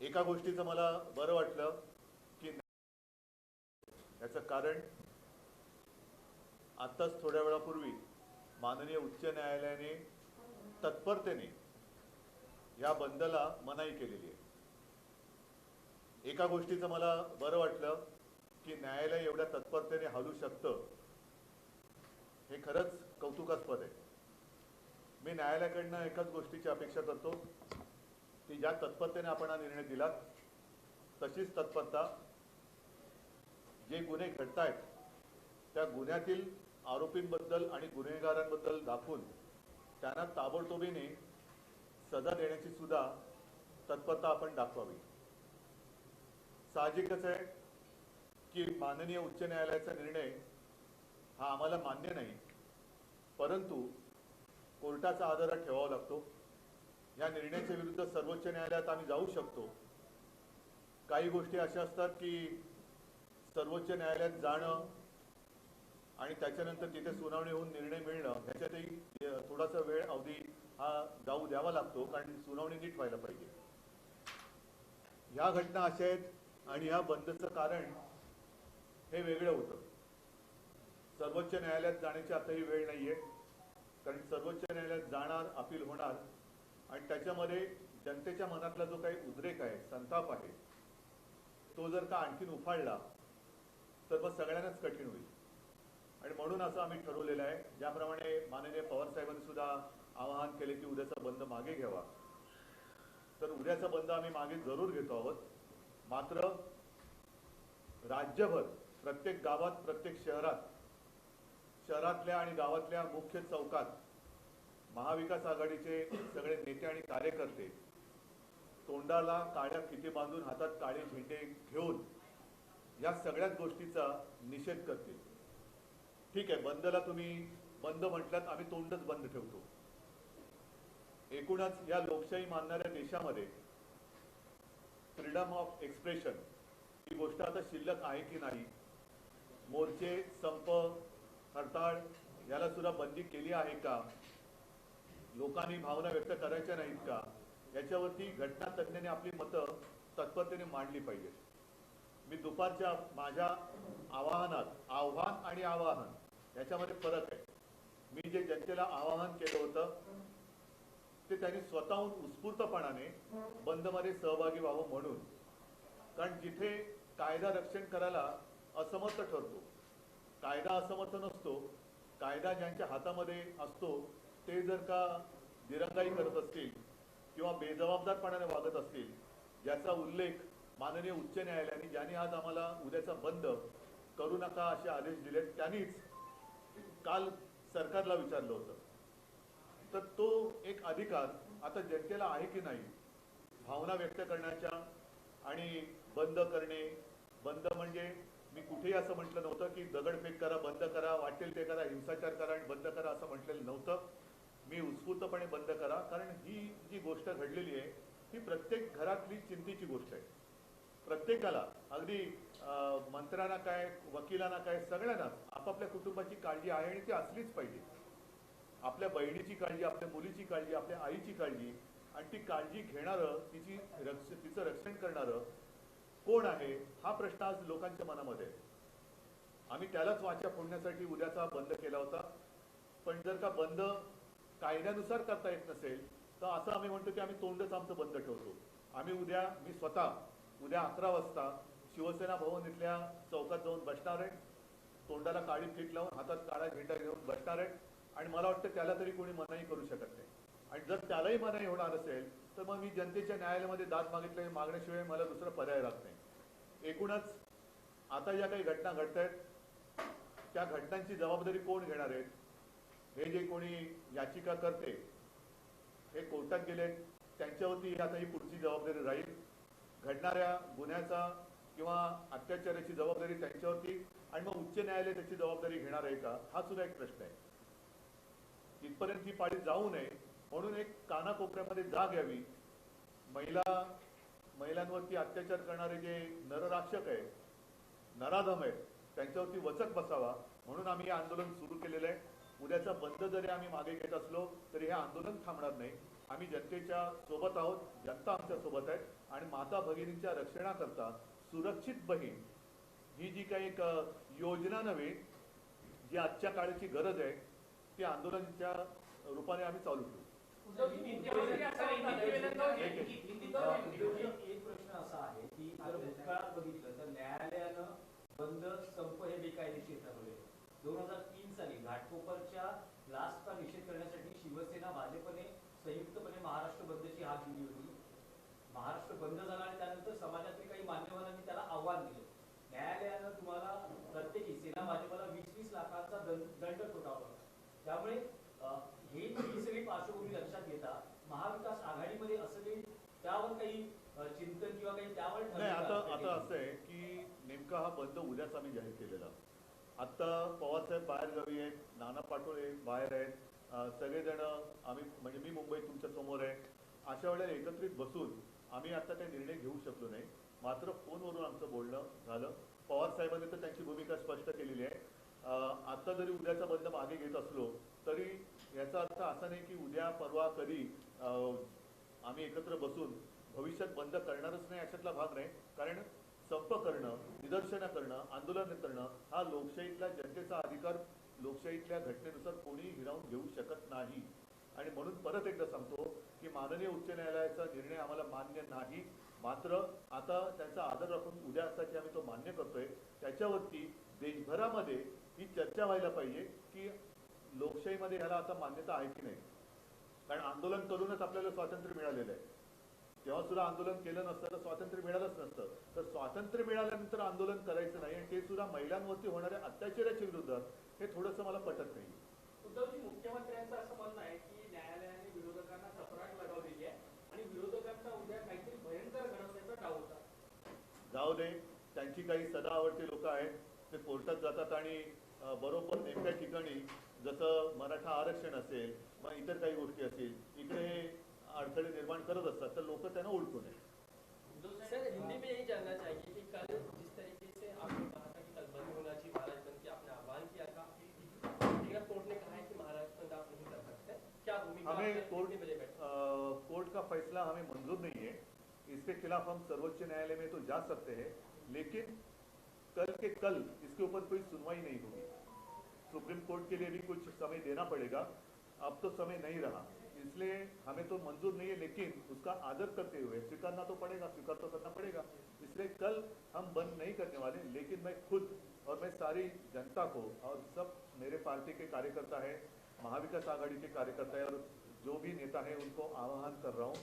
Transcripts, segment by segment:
एका गोष्टीचं मला बरं वाटलं की याचं कारण आत्ताच थोड्या वेळापूर्वी माननीय उच्च न्यायालयाने तत्परतेने या बंदला मनाई केलेली आहे. एका गोष्टीचं मला बरं वाटलं की न्यायालय एवढ्या तत्परतेने हलू शकतं हे खरंच कौतुकास्पद आहे. मी न्यायालयाकडनं एकाच गोष्टीची अपेक्षा करतो की ज्या तत्परतेने आपण हा निर्णय दिलात तशीच तत्परता जे गुन्हे घडतायत त्या गुन्ह्यातील आरोपींबद्दल आणि गुन्हेगारांबद्दल दाखवून त्यांना ताबडतोबीने सजा देण्याची सुद्धा तत्परता आपण दाखवावी. साहजिकच आहे की माननीय उच्च न्यायालयाचा निर्णय हा आम्हाला मान्य नाही, परंतु कोर्टाचा आदर ठेवावा लागतो. या निर्णयाच्या विरुद्ध सर्वोच्च न्यायालयात आम्ही जाऊ शकतो. काही गोष्टी अशा असतात की सर्वोच्च न्यायालयात जाणं आणि त्याच्यानंतर तिथे सुनावणी होऊन निर्णय मिळणं ह्याच्यातही थोडासा वेळ अवधी हा जाऊ द्यावा लागतो, कारण सुनावणी नीट व्हायला पाहिजे. ह्या घटना अशा आहेत आणि ह्या बंदचं कारण हे वेगळं होतं. सर्वोच्च न्यायालयात जाण्याची आताही वेळ नाहीये, कारण सर्वोच्च न्यायालयात जाणार, अपील होणार आणि त्याच्यामध्ये जनतेच्या मनातला जो काही उद्रेक आहे, संताप आहे, तो जर का आणखीन उफाळला तर मग सगळ्यांनाच कठीण होईल. आणि म्हणून असं आम्ही ठरवलेलं आहे, ज्याप्रमाणे माननीय पवार साहेबांनी सुद्धा आवाहन केले की उद्याचा बंद मागे घ्यावा, तर उद्याचा बंद आम्ही मागे जरूर घेतो आहोत. मात्र राज्यभर प्रत्येक गावात, प्रत्येक शहरातल्या आणि गावातल्या मुख्य चौकात महाविकास आघाडीचे सगळे नेते आणि कार्यकर्ते तोंडाला काळ्या फिती बांधून हातात काळे झेंडे घेऊन या सगळ्याच गोष्टीचा निषेध करतील. ठीक आहे, बंदला तुम्ही बंद म्हटलात, आम्ही तोंडच बंद ठेवतो. एकूणच या लोकशाही मानणाऱ्या देशामध्ये फ्रीडम ऑफ एक्सप्रेशन ही गोष्ट आता शिल्लक आहे की नाही, मोर्चे, संप, हरताळ याला सुद्धा बंदी केली आहे का, लोकांनी भावना व्यक्त करायच्या नाहीत का, याच्यावरती घटना तज्ञांनी आपली मतं तत्परतेने मांडली पाहिजेत. मी दुपारच्या माझ्या आव्हान आणि आवाहन याच्यामध्ये फरक आहे. मी जे जनतेला आवाहन केलं होतं ते त्यांनी स्वतःहून उत्स्फूर्तपणाने बंदमध्ये सहभागी व्हावं म्हणून, कारण जिथे कायदा रक्षण करायला असमर्थ ठरतो, कायदा असमर्थ नसतो, कायदा ज्यांच्या हातामध्ये असतो ते जर का दिरंगाई करत असतील किंवा बेजबाबदारपणाने वागत असतील, ज्याचा उल्लेख माननीय उच्च न्यायालयाने, ज्यांनी आज आम्हाला उद्याचा बंद करू नका असे आदेश दिले, त्यांनीच काल सरकारला विचारलं होतं. तर तो एक अधिकार आता जनतेला आहे की नाही भावना व्यक्त करण्याच्या आणि बंद करणे. बंद म्हणजे मी कुठेही असं म्हटलं नव्हतं की दगडफेक करा, बंद करा, वाटेल ते करा, हिंसाचार करा आणि बंद करा असं म्हटलेलं नव्हतं. मी उत्स्फूर्तपणे बंद करा, कारण ही जी गोष्ट घडलेली आहे ही प्रत्येक घरातली चिंतेची गोष्ट आहे. प्रत्येकाला, अगदी मंत्र्यांना काय, वकिलांना काय, सगळ्यांनाच आपापल्या कुटुंबाची काळजी आहे आणि ती असलीच पाहिजे. आपल्या बहिणीची काळजी, आपल्या मुलीची काळजी, आपल्या आईची काळजी, आणि ती काळजी घेणारं, तिचं रक्षण करणारं कोण आहे हा प्रश्न आज लोकांच्या मनामध्ये आहे. आम्ही त्यालाच वाचा फोडण्यासाठी उद्याचा बंद केला होता. पण जर का बंद कायद्यानुसार करता येत नसेल तर असं आम्ही म्हणतो की आम्ही तोंडच आमचं बंद ठेवतो. आम्ही मी स्वतः उद्या 11 वाजता शिवसेना भवन इथल्या चौकात जाऊन बसणार आहे, तोंडाला काळी फीत लावून हातात काळा झेंडा घेऊन बसणार आहे. आणि मला वाटतं त्याला तरी कोणी मनाई करू शकत नाही. आणि जर त्यालाही मनाई होणार असेल तर मग मी जनतेच्या न्यायालयामध्ये दाद मागण्याशिवाय मला दुसरा पर्याय राहत नाही. एकूणच आता ज्या काही घटना घडत आहेत त्या घटनांची जबाबदारी कोण घेणार आहेत, हे जे कोणी याचिका करते हे कोर्टात गेले, त्यांच्यावरती आता ही पुढची जबाबदारी राहील. घडणाऱ्या गुन्ह्याचा किंवा अत्याचाराची जबाबदारी त्यांच्यावरती, आणि मग उच्च न्यायालय त्याची जबाबदारी घेणार आहे का, हा सुद्धा एक प्रश्न आहे. इथपर्यंत ही पाळी जाऊ नये म्हणून एक कानाकोपऱ्यामध्ये जाग यावी. महिलांवरती अत्याचार करणारे जे नरराक्षक आहेत, नराधम आहेत, त्यांच्यावरती वचक बसावा म्हणून आम्ही हे आंदोलन सुरू केलेलं आहे. उद्याचा बंद जरी आम्ही मागे घेत असलो तरी हे आंदोलन थांबणार नाही. आम्ही जनतेच्या सोबत आहोत, जनता आमच्या सोबत आहे आणि माता भगिनींच्या रक्षणाकरता सुरक्षित बहीण ही जी काही एक योजना नव्हे, जी आजच्या काळाची गरज आहे, ती आंदोलनाच्या रूपाने आम्ही चालू ठेवू. एक प्रश्न असा आहे की जर भूतकाळात बघितलं तर न्यायालयानं बंद संप हे बेकायदेशीर ठरवले. 2003 साली घाटकोपरच्या ब्लास्टचा निषेध करण्यासाठी शिवसेना भाजपने संयुक्तपणे महाराष्ट्र बंदची हाक दिली होती. महाराष्ट्र बंद झाला आणि त्यानंतर समाजातील काही मान्यवरांनी त्याला आव्हान दिले. न्यायालयानं तुम्हाला प्रत्येकी सेना भाजपला 20-20 लाखांचा दंड ठोठावला. त्यामुळे ही सगळी पार्श्वभूमी लक्षात घेता महाविकास आघाडीमध्ये असं काही त्यावर काही चिंतन किंवा काही त्यावर नाही. आता असं आहे की नेमका हा बंद उद्याच आम्ही जाहीर केलेला. आता पवारसाहेब बाहेर गावी आहेत, नाना पाटोळे बाहेर आहेत, सगळेजण आम्ही म्हणजे मी मुंबईत तुमच्या समोर आहे. अशा वेळेला एकत्रित बसून आम्ही आता काही निर्णय घेऊ शकलो नाही. मात्र फोनवरून आमचं बोलणं झालं. पवार साहेबांनी तर त्यांची भूमिका स्पष्ट केलेली आहे. आता जरी उद्याचा बंद मागे घेत असलो तरी याचा अर्थ असा नाही की उद्या परवा कधी आम्ही एकत्र बसून भविष्यात बंद करणारच नाही अशातला भाग नाही. कारण संप करणं, निदर्शनं करणं, आंदोलन करणं हा लोकशाहीतला जनतेचा अधिकार लोकशाहीतल्या घटनेनुसार कोणीही हिरावून घेऊ शकत नाही. आणि म्हणून परत एकदा सांगतो की माननीय उच्च न्यायालयाचा निर्णय आम्हाला मान्य नाही. मात्र आता त्यांचा आदर राखून उद्यासाठी आम्ही तो मान्य करतोय. त्याच्यावरती देशभरामध्ये ही चर्चा व्हायला पाहिजे की लोकशाहीमध्ये ह्याला आता मान्यता आहे की नाही. कारण आंदोलन करूनच आपल्याला स्वातंत्र्य मिळालेलं आहे. तेव्हा सुद्धा आंदोलन केलं नसतं तर स्वातंत्र्य मिळालंच नसतं. तर स्वातंत्र्य मिळाल्यानंतर आंदोलन करायचं नाही आणि ते सुद्धा महिलांवरती होणाऱ्या अत्याचाराच्या विरोधात हे थोडंसं मला पटत नाही. उद्धवजी, मुख्यमंत्र्यांचं असं म्हणणं आहे की न्यायालयाने विरोधकांना चपराक लगावलेली आहे आणि विरोधकांचा उद्या काहीतरी भयंकर घडवण्याचा डाव होता. जाऊ दे, त्यांची काही सदा आवडते लोक आहेत, ते कोर्टात जातात आणि बरोबर नेमक्या ठिकाणी जसं मराठा आरक्षण असेल मग इतर काही गोष्टी असतील इकडे हे अडथळे निर्माण करत असतात. तर लोक त्यांना ओळखू नये. सर, हिंदी में यही जानना चाहिए कि कल जिस तरीके से आपने कहा था कि कल बंद होना चाहिए महाराज बंद की आपने आह्वान किया था, लेकिन कोर्ट ने कहा है कि महाराज बंद आप नहीं कर सकते. क्या भूमिका हमें कोर्ट का फैसला हमें मंजूर नहीं है. इसके खिलाफ हम सर्वोच्च न्यायालय में तो जा सकते हैं, लेकिन कल के कल इसके ऊपर कोई सुनवाई नहीं होगी. सुप्रीम कोर्ट के लिए भी कुछ समय देना पड़ेगा. अब तो समय नहीं रहा, इसलिए हमें तो मंजूर नहीं है, लेकिन उसका आदर करते हुए स्वीकारना तो पड़ेगा, स्वीकार तो करना पड़ेगा. इसलिए कल हम बंद नहीं करने वाले. लेकिन मैं खुद और मैं सारी जनता को और सब मेरे पार्टी के कार्यकर्ता है, महाविकास आघाड़ी के कार्यकर्ता है और जो भी नेता है उनको आह्वान कर रहा हूँ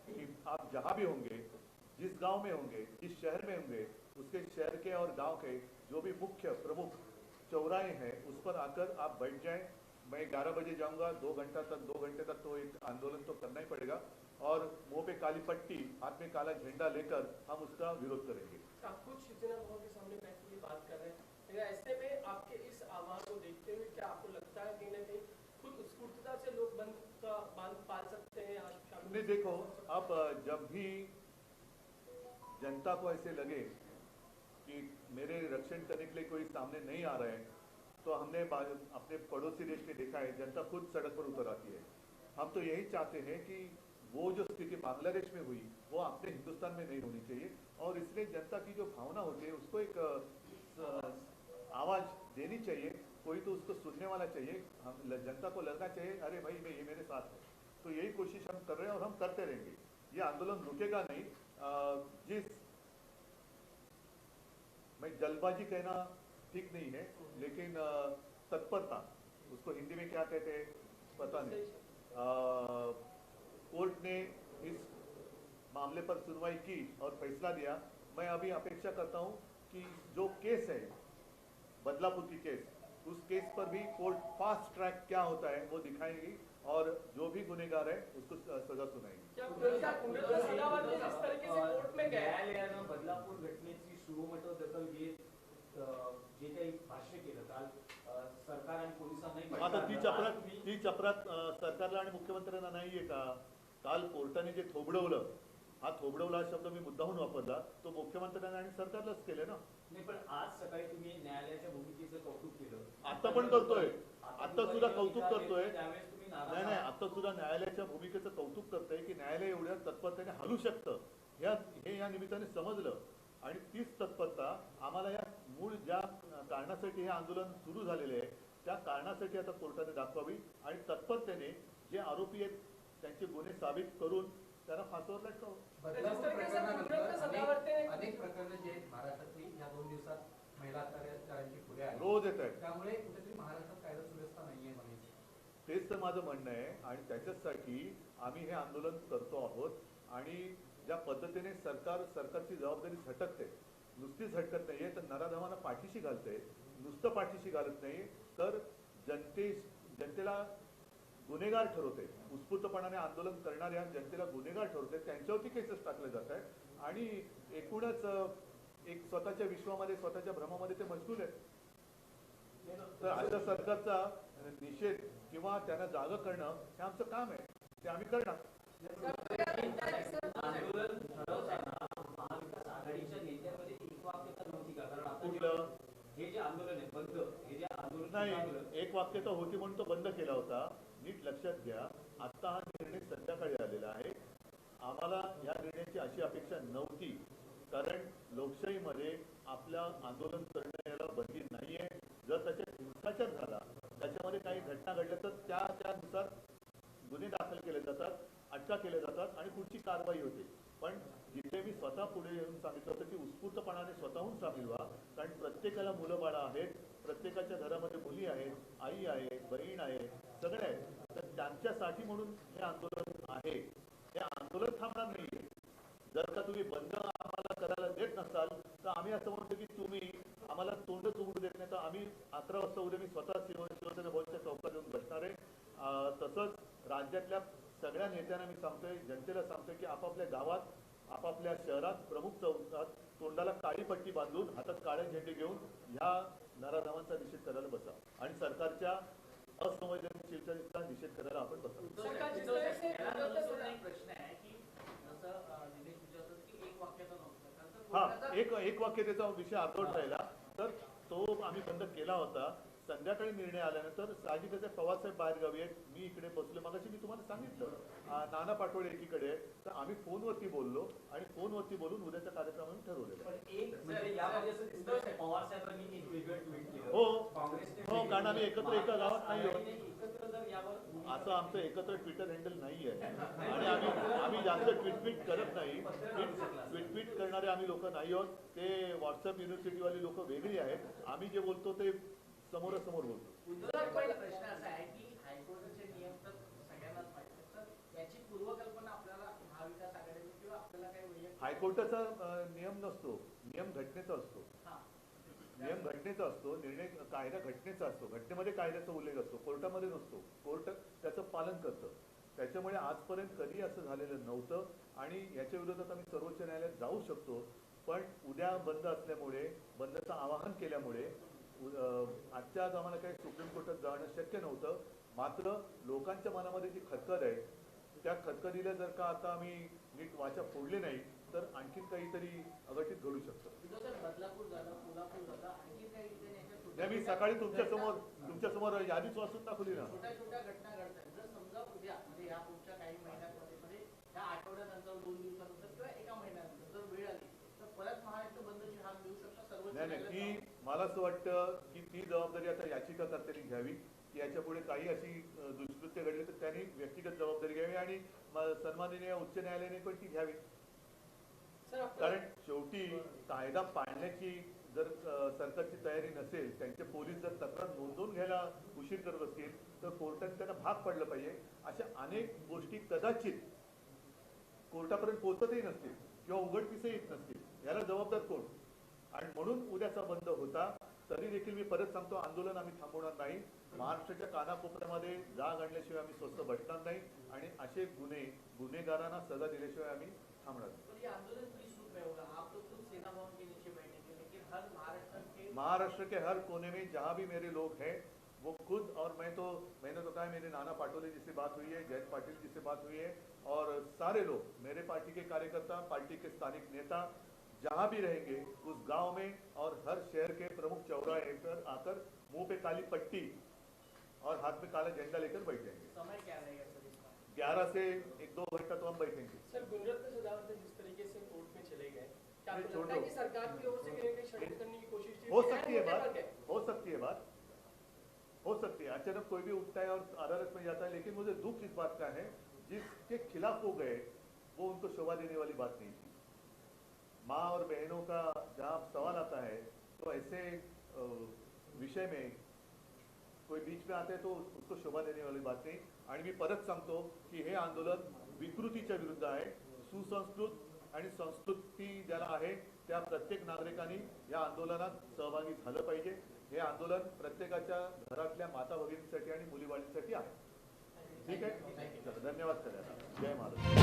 कि आप जहाँ भी होंगे, जिस गांव में होंगे, जिस शहर में होंगे, उसके शहर के और गांव के जो भी मुख्य प्रमुख चौराहे हैं उस पर आकर आप बैठ जाएं. मैं 11 बजे जाऊंगा. 2 घंटे तक तो एक आंदोलन तो करना ही पड़ेगा और मुंह पे काली पट्टी, हाथ में काला झंडा लेकर हम उसका विरोध करेंगे. आप खुद शिवसेना भवन के सामने बैठ के बात कर रहे हैं, लेकिन ऐसे में आपके इस आह्वान को देखते हुए क्या आपको लगता है कहीं ना कहीं खुद स्फूर्तता से लोग बंद का बांध पाल सकते हैं? नहीं, देखो, अब जब भी जनता को ऐसे लगे कि मेरे रक्षण करने के लिए कोई सामने नहीं आ रहा है, तो हमने अपने पड़ोसी देश में देखा है, जनता खुद सड़क पर उतर आती है. हम तो यही चाहते हैं कि वो जो स्थिति बांग्लादेश में हुई वो अपने हिंदुस्तान में नहीं होनी चाहिए. और इसलिए जनता की जो भावना होती है उसको एक आवाज देनी चाहिए. कोई तो उसको सुनने वाला चाहिए. हम जनता को लगना चाहिए अरे भाई ये मेरे साथ है. तो यही कोशिश हम कर रहे हैं और हम करते रहेंगे. ये आंदोलन रुकेगा नहीं. मैं जल्दबाजी कहना ठीक नहीं है, लेकिन तत्परता, उसको हिंदी में क्या कहते हैं पता नहीं. कोर्ट ने इस मामले पर सुनवाई की और फैसला दिया. मैं अभी अपेक्षा करता हूं कि जो केस है बदलापुर की केस, उस केस पर भी कोर्ट फास्ट ट्रैक क्या होता है वो दिखाएगी और जो भी गुनेगार है उसको सजा सुनाएगी. न्यायालयानं बदलापूर घटनेची सुमोटो दखल घेत जे काही भाष्य केलं काल सरकार आणि पोलिसांनाही. आता ती चपराक सरकारला आणि मुख्यमंत्र्यांना नाहीये का? काल कोर्टाने जे थोबडवलं हा थोबडवला हा शब्द मी मुद्दाहून वापरला, तो मुख्यमंत्र्यांना आणि सरकारलाच केले ना. नाही, पण आज सकाळी तुम्ही न्यायालयाच्या भूमिकेचं कौतुक केलं. आता पण करतोय, आता सुद्धा कौतुक करतोय. त्यावेळेस तुम्ही नाराज नाही, आहात. आता सुद्धा न्यायालयाच्या भूमिकेचं कौतुक करतंय की न्यायालय एवढ्या तत्परतेने हलू शकतं हे या निमित्ताने समजलं. आणि तीच तत्परता आम्हाला या मूळ ज्या कारणासाठी हे आंदोलन सुरू झालेले आहे त्या कारणासाठी आता कोर्टाने दाखवावी आणि तत्परतेने जे आरोपी आहेत त्यांचे गुन्हे साबित करून त्यांना फासावर लटकावं. बदलापूर प्रकरणानंतर अनेक प्रकरणं जी आहेत महाराष्ट्रातली या 2 दिवसात महिला अत्याचारांची पुढे आली, रोज येत आहेत. त्यामुळे कुठेतरी महाराष्ट्रात कायदा सुव्यवस्था नाहीये म्हणायचं. तेच तर माझं म्हणणं आहे आणि त्याच्यासाठी आम्ही हे आंदोलन करतो आहोत. आणि ज्या पद्धतीने सरकारची जबाबदारी झटकते, नुसती झटकत नाहीये तर नराधमांना पाठीशी घालते. नुसतं पाठीशी घालत नाही तर जनतेला गुन्हेगार ठरवते. उत्स्फूर्तपणाने आंदोलन करणाऱ्या जनतेला गुन्हेगार ठरवते. त्यांच्यावरती केसेस टाकले जात आहेत आणि एकूणच एक स्वतःच्या विश्वामध्ये स्वतःच्या भ्रमामध्ये ते मशगूल आहेत. तर अशा सरकारचा निषेध किंवा त्यांना जागा करणं हे आमचं काम आहे, ते आम्ही करणार. आंदोलन ठरवताना महाविकास आघाडीच्या नेत्यांमध्ये एकवाक्यता नव्हती का? कारण आपण कुठलं हे जे आंदोलन आहे बंद, हे जे आंदोलन नाही, एक वाक्यता होती म्हणून तो बंद केला होता. नीट लक्षात घ्या, आता हा निर्णय संध्याकाळी आलेला आहे. आम्हाला या निर्णयाची अशी अपेक्षा नव्हती, कारण लोकशाहीमध्ये आपल्या आंदोलन करण्याला बंदी नाहीये. जर त्याच्यात हिंसाचार झाला, त्याच्यामध्ये काही घटना घडल्या तर त्यानुसार गुन्हे दाखल केले जातात, अटका केल्या जातात आणि पुढची कारवाई होते. पण जिथे मी स्वतः पुढे येऊन सांगितलं होतं की उत्स्फूर्तपणाने स्वतःहून सामील व्हा, कारण प्रत्येकाला मुलं बाळं आहेत, प्रत्येकाच्या घरामध्ये मुली आहेत, आई आहे, बहीण आहे, सगळे आहेत. तर त्यांच्यासाठी म्हणून हे आंदोलन आहे. हे आंदोलन थांबणार नाहीये. जर का तुम्ही बंद आम्हाला करायला देत नसाल तर आम्ही असं म्हणतो की तुम्ही आम्हाला तोंडच उघडू देत नाही, तर आम्ही 11 वाजता उद्या मी स्वतः शिवसेना भवनच्या चौकात येऊन बसणार आहे. तसंच राज्यातल्या सगळ्या नेत्यांना मी सांगतोय, जनतेला सांगतोय की आपापल्या गावात, आपापल्या शहरात, प्रमुख चौकात तोंडाला काळी पट्टी बांधून हातात काळे झेंडे घेऊन ह्या नराधमांचा निषेध करायला बसा आणि सरकारच्या असंवेदनशीलतेचा निषेध करायला आपण बसा. एक प्रश्न आहे की जसं निलेश विचारतो की एक वाक्याचा नव्हता, हा, एक वाक्यतेचा विषय अर्धवट राहिला तर तो आम्ही बंद केला होता. संध्याकाळी निर्णय आल्यानंतर साहजिकच पवारसाहेब बाहेरगावी आहेत, मी इकडे बसलो. मगाशी मी तुम्हाला सांगितलं नाना पाटोळे एकीकडे आहे, तर आम्ही फोनवरती बोललो आणि फोनवरती बोलून उद्याच्या कार्यक्रमाने ठरवलेलं आहे. पण एक म्हणजे यामध्ये असं दिसतं पवार साहेबांनी एक वेगळं ट्विट केलं. हो काँग्रेसने हो, कारण आम्ही एकत्र एका गावात नाही आहोत. एकत्र जर यावर असं आमचं एकत्र ट्विटर हँडल नाही आहे आणि आम्ही जास्त ट्विट करत नाही. ट्विट करणारे आम्ही लोक नाही आहोत. ते व्हॉट्सअप युनिव्हर्सिटीवाली लोक वेगळी आहेत. आम्ही जे बोलतो ते समोरासमोर बोलतो. पहिला प्रश्न असा आहे की हायकोर्टाचे नियम तर सगळ्यांनाच माहिती, तर याची पूर्वकल्पना आपल्याला महाविकास आघाडीने किंवा आपल्याला काही वैयक्तिक हायकोर्टाचा नियम नसतो, नियम घटनेचा असतो. हा. नियम घटनेचा असतो, निर्णय कायदा घटनेचा असतो. घटनेमध्ये कायद्याचा उल्लेख असतो, कोर्टामध्ये नसतो. कोर्ट त्याचं पालन करतं. त्याच्यामुळे आजपर्यंत कधी असं झालेलं नव्हतं आणि याच्या विरोधात आम्ही सर्वोच्च न्यायालयात जाऊ शकतो. पण उद्या बंद असल्यामुळे, बंदचं आवाहन केल्यामुळे आजच्या आज आम्हाला काही सुप्रीम कोर्टात जाणं शक्य नव्हतं. मात्र लोकांच्या मनामध्ये जी खदखद आहे त्या खदखदीला जर का आता आम्ही नीट वाचा फोडले नाही तर आणखीन काहीतरी अघटित घडू शकतं. बदलापूर झालं, कोल्हापूर झालं, आणखी काही इथे नाही, मी सकाळी तुमच्यासमोर यादीच वाचून दाखवली ना. छोट्या छोट्या घटना घडतात. जर समजा उद्या म्हणजे या पुढच्या काही महिन्यांमध्ये म्हणजे या आठवड्यानंतर 2 दिवसानंतर किंवा एका महिन्यानंतर जर वेळ आली तर परत महाराष्ट्र बंदची हाक देऊ शकता सर्वोच्च नाही, न्यायालयात ती मला असं वाटतं की ती जबाबदारी आता याचिकाकर्त्यांनी घ्यावी की याच्यापुढे काही अशी दुष्कृत्य घडली तर त्यांनी व्यक्तिगत जबाबदारी घ्यावी आणि सन्माननीय उच्च न्यायालयाने पण ती घ्यावी. कारण शेवटी कायदा पाळण्याची जर सरकारची तयारी नसेल, त्यांचे पोलीस जर तक्रार नोंदवून घ्यायला उशीर करत असतील तर कोर्टाने त्यांना भाग पडलं पाहिजे. अशा अनेक गोष्टी कदाचित कोर्टापर्यंत पोहोचतही नसतील किंवा उघडकीसही येत नसतील. याला जबाबदार कोण? आणि म्हणून उद्याचा बंद होता. तरी देखील मी परत सांगतो, आंदोलन आम्ही थांबवणार नाही. महाराष्ट्राच्या कानाकोपऱ्यामध्ये जाग आणल्याशिवाय आम्ही स्वस्थ बसणार नाही आणि असे गुन्हेगारांना सजा दिल्याशिवाय आम्ही थांबणार नाही. तो ये आंदोलन किस रूप में होगा? आप लोग खुद सेना भवन के नीचे बैठेंगे, लेकिन हर महाराष्ट्र के महाराष्ट्र के हर कोने में जहाँ भी मेरे लोग हैं वो खुद, और मैंने तो कहा, मेरे नाना पाटोले जी से बात हुई है, जयंत पाटिल जी से बात हुई है, और सारे लोग, मेरे पार्टी के कार्यकर्ता, पार्टी के स्थानिक नेता जहां भी रहेंगे उस गांव में और हर शहर के प्रमुख चौराहे पर आकर मुंह पे काली पट्टी और हाथ में काला झंडा लेकर बैठ जाएंगे। समय क्या रहेगा सर इसका? 11 से 1-2 घंटा तो हम बैठेंगे। सर गुणरत्न सदावर्ते जिस तरीके से कोर्ट में चले गए, क्या नहीं, आपको छोड़ लगता है दो। कि सरकार की ओर से कहीं ना कहीं षड्यंत्र करने की कोशिश की? हो सकती है मुद्दे पर बात, है। हो सकती है बात, हो सकती है। अचानक कोई भी उठता है और अदालत में जाता है, लेकिन मुझे दुख इस बात का है जिसके खिलाफ वो गए वो उनको शोभा देने वाली बात नहीं थी। माँ और बहनों का जहाँ सवाल आता है तो ऐसे विषय में कोई बीच में आता है तो उसको शोभा देने वाली बात नाही। आणि मी परत सांगतो की हे आंदोलन विकृतीच्या विरुद्ध आहे। सुसंस्कृत आणि संस्कृती ज्याला आहे त्या प्रत्येक नागरिकांनी या आंदोलनात सहभागी झालं पाहिजे। हे आंदोलन प्रत्येकाच्या घरातल्या माता भगिनींसाठी आणि मुलीबाळींसाठी आहे। ठीक आहे, चला, धन्यवाद सगळ्यांना। जय महाराष्ट्र।